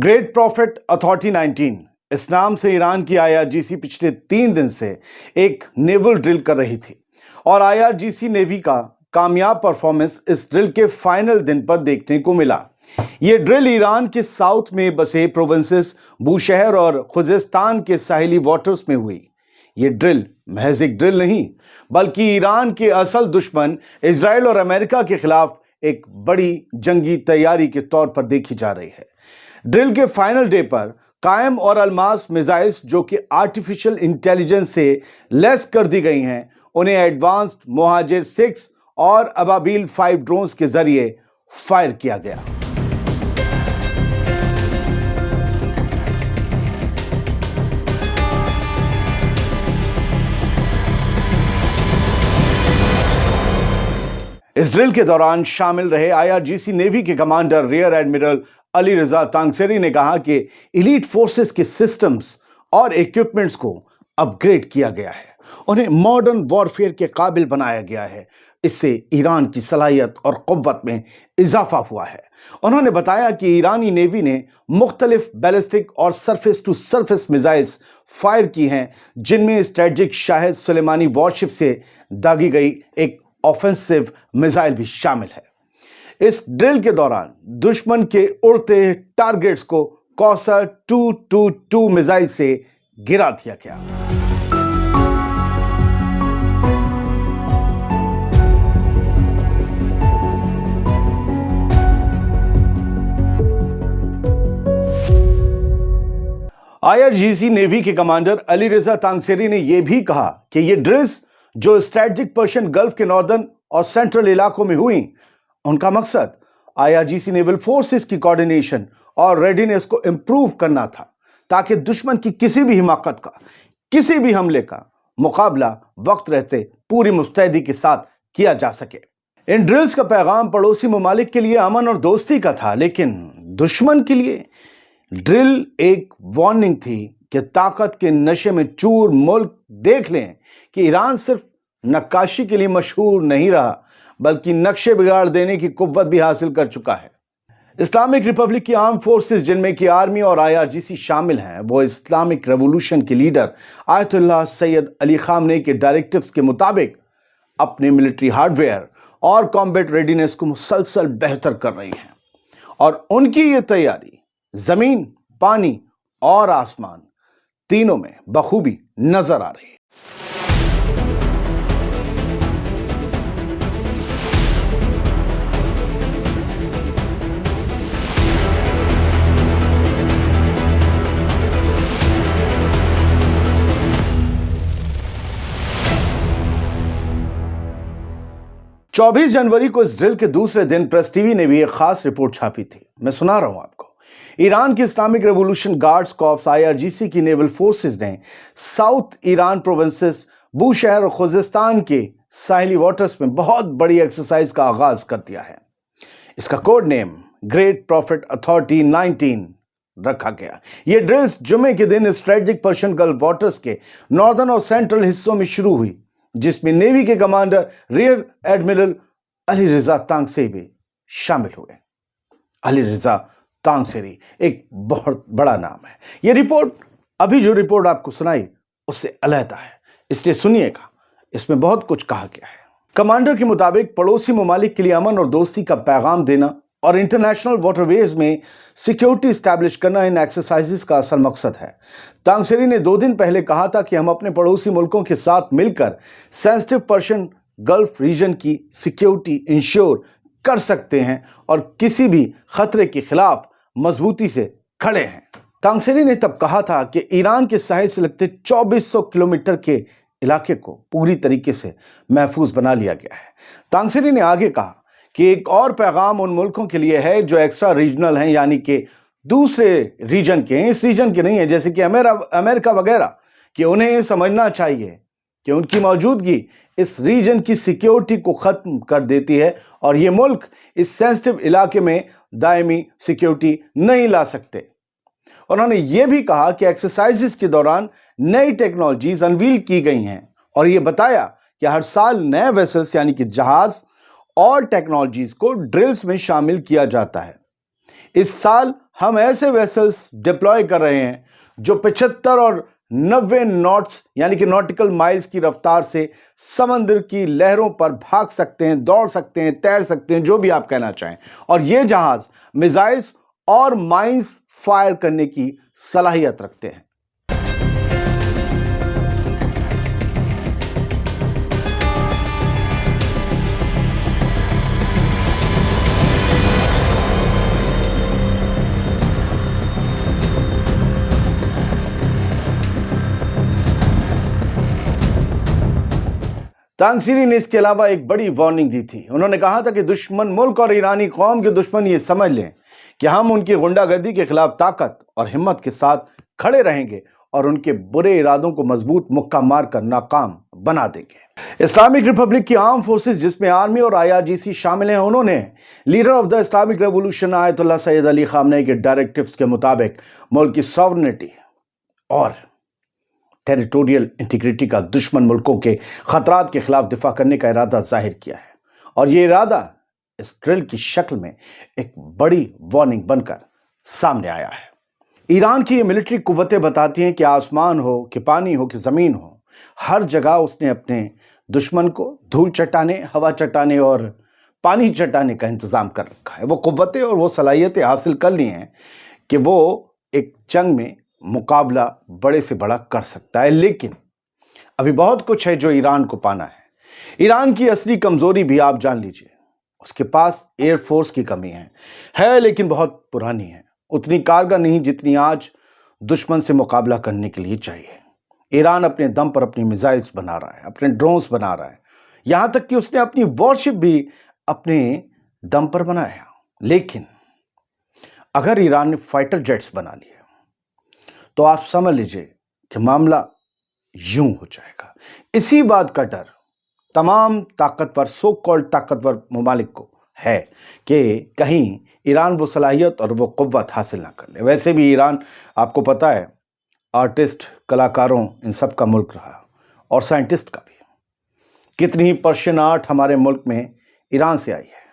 Great profit authority 19 इस नाम से ईरान की आईआरजीसी पिछले 3 दिन से एक नेवल ड्रिल कर रही थी और आईआरजीसी नेवी का कामयाब परफॉर्मेंस इस ड्रिल के फाइनल दिन पर देखने को मिला। यह ड्रिल ईरान के साउथ में बसे प्रोविंसेस बूशहर और खुजेस्तान के साहिली वाटर्स में हुई। यह ड्रिल महज एक ड्रिल नहीं बल्कि ईरान के असल दुश्मन इजराइल और अमेरिका के खिलाफ एक बड़ी जंगी तैयारी के तौर पर देखी जा रही है। ड्रिल के फाइनल डे पर कायम और अलमास मिसाइल्स जो कि आर्टिफिशियल इंटेलिजेंस से लेस कर दी गई हैं, उन्हें एडवांस्ड मोहाजिर 6 और अबाबील 5 ड्रोन्स के जरिए फायर किया गया। इस ड्रिल के दौरान शामिल रहे आईआरजीसी नेवी के कमांडर रियर एडमिरल अली रजा तांगसेरी ने कहा कि एलीट फोर्सेस के सिस्टम्स और इक्विपमेंट्स को अपग्रेड किया गया है, उन्हें मॉडर्न वॉरफेयर के काबिल बनाया गया है। इससे ईरान की सलाहियत और क़ुव्वत में इजाफा हुआ है। उन्होंने बताया कि ईरानी नेवी ने मुख्तलिफ बैलिस्टिक और surface to surface missiles fire की हैं, जिनमें स्ट्रेटेजिक शाहिद सुलेमानी वॉरशिप से दागी गई एक ऑफेंसिव मिसाइल भी शामिल है। इस ड्रिल के दौरान दुश्मन के उड़ते टारगेट्स को कौसर 222 मिसाइल से गिरा दिया गया। आईआरजीसी नेवी के कमांडर अली रजा तांगसेरी ने यह भी कहा कि ये ड्रिल्स जो स्ट्रेटेजिक पर्शियन गल्फ के नॉर्दर्न और सेंट्रल इलाकों में हुई, उनका मकसद आईआरजीसी नेवल फोर्सेस की कोऑर्डिनेशन और रेडीनेस को इंप्रूव करना था, ताकि दुश्मन की किसी भी हिमाकत का, किसी भी हमले का मुकाबला वक्त रहते पूरी मुस्तैदी के साथ किया जा सके। इन ड्रिल्स का पैगाम पड़ोसी ममालिक के लिए अमन और दोस्ती का था, लेकिन दुश्मन के लिए ड्रिल एक वार्निंग थी कि ताकत के नशे में चूर मुल्क देख लें कि ईरान सिर्फ नक्काशी के लिए मशहूर नहीं रहा बल्कि नक्शे बिगाड़ देने की कुव्वत भी हासिल कर चुका है। इस्लामिक रिपब्लिक की आर्म फोर्सेस, जिनमें की आर्मी और आईआरजीसी शामिल हैं, वो इस्लामिक रेवोल्यूशन के leader Ayatollah Syed Ali Khamenei के डायरेक्टिव्स के मुताबिक अपने मिलिट्री हार्डवेयर और कॉम्बैट रेडीनेस को मुसलसल बेहतर कर रही हैं और उनकी ये तैयारी जमीन, पानी और आसमान तीनों में बखूबी नजर आ रही है। 24 जनवरी को इस ड्रिल के दूसरे दिन प्रेस टीवी ने भी एक खास रिपोर्ट छापी थी। मैं सुना रहा हूं आपको। ईरान की Islamic revolution guards corps IRGC की नेवल फोर्सेस ने साउथ ईरान प्रोविंसेस बूशहर और खुजेस्तान के साहिली वाटर्स में बहुत बड़ी एक्सरसाइज का आगाज कर दिया है। इसका code name great profit authority 19 रखा गया। यह ड्रिल्स जुमे के दिन स्ट्रेटेजिक पर्शियन गल्फ वाटर्स के नॉर्दर्न और सेंट्रल हिस्सों में शुरू हुई, जिसमें नेवी के कमांडर रियर एडमिरल अली रजा तांगसेरी भी शामिल हुए। अली रजा तांगसेरी एक बहुत बड़ा नाम है। यह रिपोर्ट, अभी जो रिपोर्ट आपको सुनाई, उससे अलहदा है, इसलिए सुनिएगा, इसमें बहुत कुछ कहा गया है। कमांडर के मुताबिक पड़ोसी ममालिक के लिए अमन और दोस्ती का पैगाम देना और इंटरनेशनल वाटरवेज में सिक्योरिटी स्टैब्लिश करना इन एक्सरसाइजेस का असल मकसद है। तांगसेरी ने 2 दिन पहले कहा था कि हम अपने पड़ोसी मुल्कों के साथ मिलकर सेंसिटिव पर्शियन गल्फ रीजन की सिक्योरिटी इंश्योर कर सकते हैं और किसी भी खतरे के खिलाफ मजबूती से खड़े हैं। तांगसेरी ने तब कहा था कि ईरान के साहिल से लगते 2400 किलोमीटर के इलाके को पूरी तरीके से महफूज बना लिया गया है। तांगसेरी ने आगे कहा कि एक और पैगाम उन मुल्कों के लिए है जो एक्स्ट्रा रीजनल हैं, यानी कि दूसरे रीजन के हैं, इस रीजन के नहीं है, जैसे कि अमेरिका वगैरह, कि उन्हें ये समझना चाहिए कि उनकी मौजूदगी इस रीजन की सिक्योरिटी को खत्म कर देती है और ये मुल्क इस सेंसिटिव इलाके में दायमी सिक्योरिटी नहीं ला सकते। उन्होंने ये भी कहा कि एक्सरसाइजेस के दौरान नई टेक्नोलॉजीज अनवील की गई हैं और ये बताया कि हर साल नए वेसल्स यानी कि जहाज और टेक्नोलॉजीज को ड्रिल्स में शामिल किया जाता है। इस साल हम ऐसे वेसल्स डिप्लॉय कर रहे हैं जो 75 और 90 नॉट्स यानी कि नॉटिकल माइल्स की रफ्तार से समंदर की लहरों पर भाग सकते हैं, दौड़ सकते हैं, तैर सकते हैं, जो भी आप कहना चाहें। और ये जहाज मिसाइल्स और माइंस फायर करने की सलाहियत रखते हैं। तांगसीरी ने इसके अलावा एक बड़ी वार्निंग दी थी। उन्होंने कहा था कि दुश्मन मुल्क और ईरानी कौम के दुश्मन ये समझ लें कि हम उनकी गुंडागर्दी के खिलाफ ताकत और हिम्मत के साथ खड़े रहेंगे और उनके बुरे इरादों को मजबूत मुक्का मार कर नाकाम बना देंगे। इस्लामिक रिपब्लिक की आर्म फोर्सेस जिसमें आर्मी और IRGC शामिल हैं, उन्होंने leader of the Islamic revolution Ayatollah Syed Ali Khamenei के डायरेक्टिव्स के मुताबिक मुल्क की सॉवरेनिटी और टेरिटोरियल इंटीग्रिटी का दुश्मन मुल्कों के खतरात के खिलाफ दिफा करने का इरादा जाहिर किया है। और ये इरादा इस ड्रिल की शक्ल में एक बड़ी वार्निंग बनकर सामने आया है। ईरान की ये मिलिट्री कुव्वतें बताती हैं कि आसमान हो कि पानी हो कि जमीन हो, हर जगह उसने अपने दुश्मन को धूल चटाने, हवा चटाने और पानी चटाने का इंतजाम कर रखा है। वो कुव्वतें और वो सलाहियतें हासिल कर ली हैं कि वो एक जंग में मुकाबला बड़े से बड़ा कर सकता है। लेकिन अभी बहुत कुछ है जो ईरान को पाना है। ईरान की असली कमजोरी भी आप जान लीजिए, उसके पास एयरफोर्स की कमी है लेकिन बहुत पुरानी है, उतनी कारगर नहीं जितनी आज दुश्मन से मुकाबला करने के लिए चाहिए। ईरान अपने दम पर अपनी मिसाइल्स बना रहा है, अपने ड्रोन्स बना रहा है, यहां तक कि उसने अपनी वॉरशिप भी अपने दम पर बनाया। लेकिन अगर ईरान ने फाइटर जेट्स बना लिए तो आप समझ लीजिए कि मामला यूं हो जाएगा। इसी बात का डर तमाम ताकतवर, सो कॉल्ड ताकतवर ममालिक को है कि कहीं ईरान वो सलाहियत और वो कुव्वत हासिल ना कर ले। वैसे भी ईरान, आपको पता है, आर्टिस्ट, कलाकारों, इन सब का मुल्क रहा, और साइंटिस्ट का भी। कितनी ही पर्शियन आर्ट हमारे मुल्क में ईरान से आई है।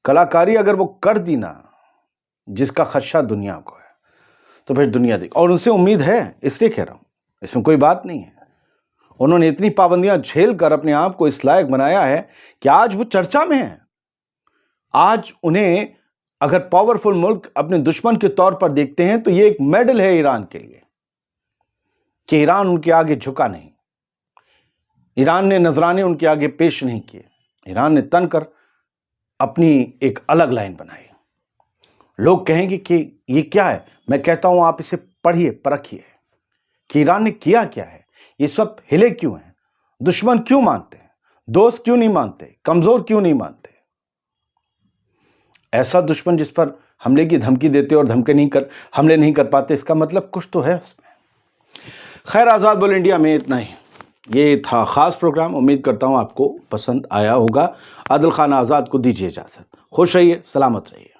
कलाकारी अगर वो कर दी ना, जिसका खदशा दुनिया को है, तो फिर दुनिया देख, और उनसे उम्मीद है, इसलिए कह रहा हूं, इसमें कोई बात नहीं है। उन्होंने इतनी पाबंदियां झेल कर अपने आप को इस लायक बनाया है कि आज वो चर्चा में है। आज उन्हें अगर पावरफुल मुल्क अपने दुश्मन के तौर पर देखते हैं तो ये एक मेडल है ईरान के लिए कि ईरान उनके आगे झुका नहीं, ईरान ने नजराने उनके आगे पेश नहीं किए, ईरान ने तनकर अपनी एक अलग लाइन बनाई। लोग कहेंगे कि ये क्या है, मैं कहता हूं आप इसे पढ़िए, परखिए कि ईरान ने किया क्या है, ये सब हिले क्यों हैं, दुश्मन क्यों मानते हैं, दोस्त क्यों नहीं मानते, कमजोर क्यों नहीं मानते। ऐसा दुश्मन जिस पर हमले की धमकी देते और हमले नहीं कर पाते, इसका मतलब कुछ तो है उसमें। खैर, आज़ाद बोल इंडिया में इतना ही। ये था खास प्रोग्राम, उम्मीद करता हूं आपको पसंद आया होगा। आदिल खान आज़ाद को दीजिए इजाजत। खुश रहिए, सलामत रहिए।